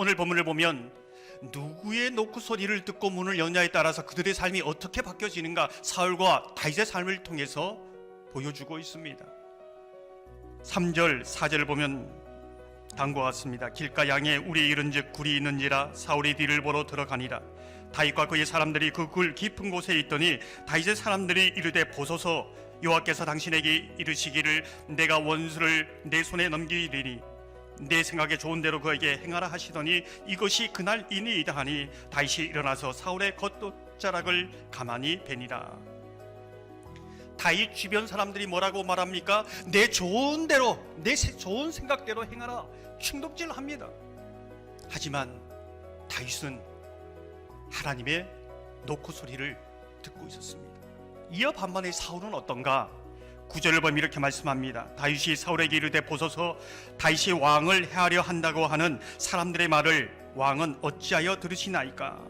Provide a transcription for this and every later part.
오늘 본문을 보면 누구의 노크 소리를 듣고 문을 여냐에 따라서 그들의 삶이 어떻게 바뀌어지는가 사울과 다윗의 삶을 통해서 보여주고 있습니다. 3절 4절을 보면 다음과 같습니다. 길가 양에 우리 이른즉 굴이 있는지라 사울이 뒤를 보러 들어가니라. 다윗과 그의 사람들이 그 굴 깊은 곳에 있더니 다윗의 사람들이 이르되 보소서 여호와께서 당신에게 이르시기를 내가 원수를 내 손에 넘기리니 내 생각에 좋은 대로 그에게 행하라 하시더니 이것이 그날이니이다 하니 다윗이 일어나서 사울의 겉옷자락을 가만히 베니라. 다윗 주변 사람들이 뭐라고 말합니까? 내 좋은 대로, 내 좋은 생각대로 행하라 충독질합니다. 하지만 다윗은 하나님의 노크 소리를 듣고 있었습니다. 이어 반면에 사울은 어떤가? 9절을 보면 이렇게 말씀합니다. 다윗이 사울에게 이르되 보소서 다윗이 왕을 해하려 한다고 하는 사람들의 말을 왕은 어찌하여 들으시나이까?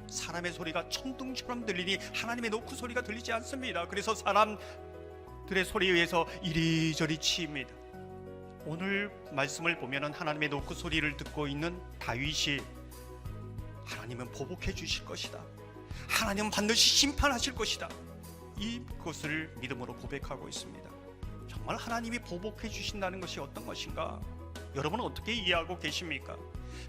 사람의 소리가 천둥처럼 들리니 하나님의 노크 소리가 들리지 않습니다. 그래서 사람들의 소리에 의해서 이리저리 치입니다. 오늘 말씀을 보면 하나님의 노크 소리를 듣고 있는 다윗이 하나님은 보복해 주실 것이다, 하나님은 반드시 심판하실 것이다, 이것을 믿음으로 고백하고 있습니다. 정말 하나님이 보복해 주신다는 것이 어떤 것인가? 여러분은 어떻게 이해하고 계십니까?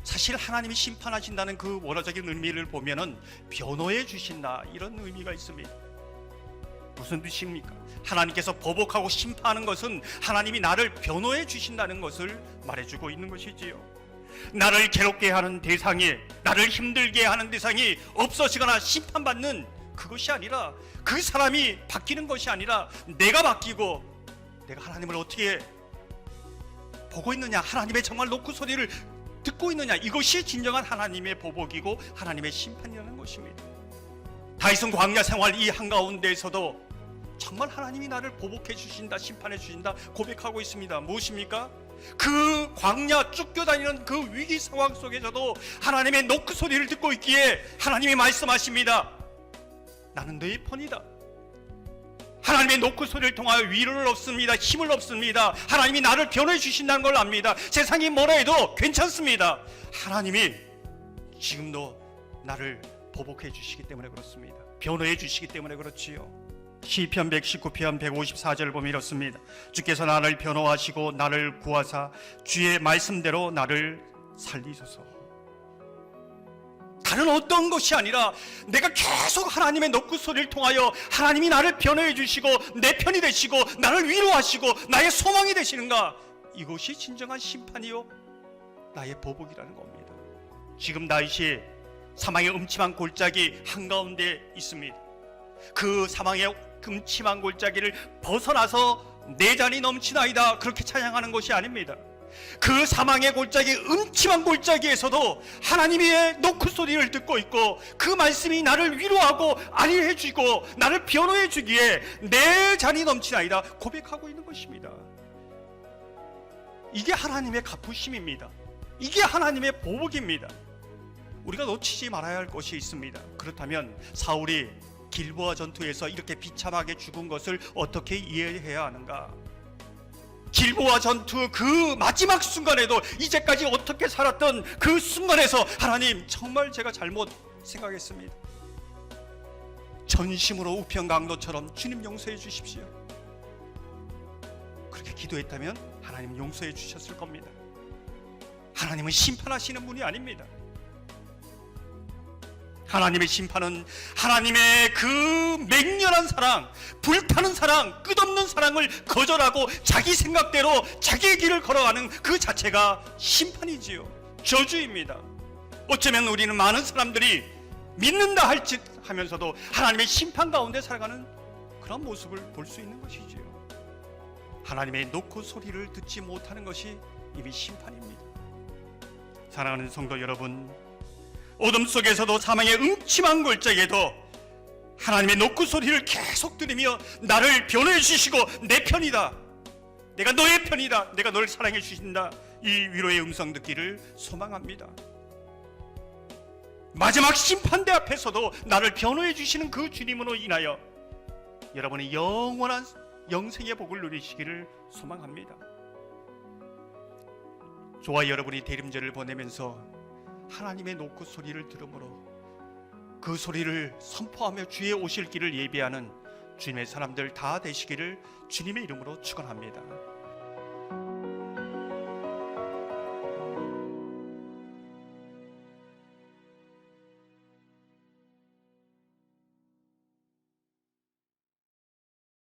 사실 하나님이 심판하신다는 그 원어적인 의미를 보면은 변호해 주신다, 이런 의미가 있습니다. 무슨 뜻입니까? 하나님께서 보복하고 심판하는 것은 하나님이 나를 변호해 주신다는 것을 말해주고 있는 것이지요. 나를 괴롭게 하는 대상이, 나를 힘들게 하는 대상이 없어지거나 심판받는 그것이 아니라, 그 사람이 바뀌는 것이 아니라 내가 바뀌고 내가 하나님을 어떻게 보고 있느냐, 하나님의 정말 노크 소리를 듣고 있느냐, 이것이 진정한 하나님의 보복이고 하나님의 심판이라는 것입니다. 다윗은 광야 생활 이 한가운데에서도 정말 하나님이 나를 보복해 주신다, 심판해 주신다 고백하고 있습니다. 무엇입니까? 그 광야 쫓겨다니는 그 위기 상황 속에서도 하나님의 노크 소리를 듣고 있기에 하나님이 말씀하십니다. 나는 너의 편이다. 하나님의 노크 소리를 통하여 위로를 얻습니다. 힘을 얻습니다. 하나님이 나를 변호해 주신다는 걸 압니다. 세상이 뭐라 해도 괜찮습니다. 하나님이 지금도 나를 보복해 주시기 때문에 그렇습니다. 변호해 주시기 때문에 그렇지요. 시편 119편 154절을 보면 이렇습니다. 주께서 나를 변호하시고 나를 구하사 주의 말씀대로 나를 살리소서. 다른 어떤 것이 아니라 내가 계속 하나님의 노크 소리를 통하여 하나님이 나를 변호해 주시고 내 편이 되시고 나를 위로하시고 나의 소망이 되시는가, 이것이 진정한 심판이요 나의 보복이라는 겁니다. 지금 다윗이 사망의 음침한 골짜기 한가운데 있습니다. 그 사망의 음침한 골짜기를 벗어나서 내 잔이 넘치나이다 그렇게 찬양하는 것이 아닙니다. 그 사망의 골짜기, 음침한 골짜기에서도 하나님의 노크 소리를 듣고 있고 그 말씀이 나를 위로하고 안위해 주고 나를 변호해 주기에 내 잔이 넘치나이다 고백하고 있는 것입니다. 이게 하나님의 갚으심입니다. 이게 하나님의 보복입니다. 우리가 놓치지 말아야 할 것이 있습니다. 그렇다면 사울이 길보아 전투에서 이렇게 비참하게 죽은 것을 어떻게 이해해야 하는가? 길보아 전투 그 마지막 순간에도 이제까지 어떻게 살았던 그 순간에서 하나님 정말 제가 잘못 생각했습니다. 전심으로 우편강도처럼 주님 용서해 주십시오. 그렇게 기도했다면 하나님 용서해 주셨을 겁니다. 하나님은 심판하시는 분이 아닙니다. 하나님의 심판은 하나님의 그 맹렬한 사랑, 불타는 사랑, 끝없는 사랑을 거절하고 자기 생각대로 자기의 길을 걸어가는 그 자체가 심판이지요. 저주입니다. 어쩌면 우리는 많은 사람들이 믿는다 할지 하면서도 하나님의 심판 가운데 살아가는 그런 모습을 볼 수 있는 것이지요. 하나님의 노크 소리를 듣지 못하는 것이 이미 심판입니다. 사랑하는 성도 여러분, 어둠 속에서도 사망의 음침한 골짜기에도 하나님의 노크 소리를 계속 들으며 나를 변호해 주시고 내 편이다, 내가 너의 편이다, 내가 너를 사랑해 주신다, 이 위로의 음성 듣기를 소망합니다. 마지막 심판대 앞에서도 나를 변호해 주시는 그 주님으로 인하여 여러분의 영원한 영생의 복을 누리시기를 소망합니다. 저와 여러분이 대림절을 보내면서 하나님의 노크 소리를 들으므로 그 소리를 선포하며 주의 오실 길을 예비하는 주님의 사람들 다 되시기를 주님의 이름으로 축원합니다.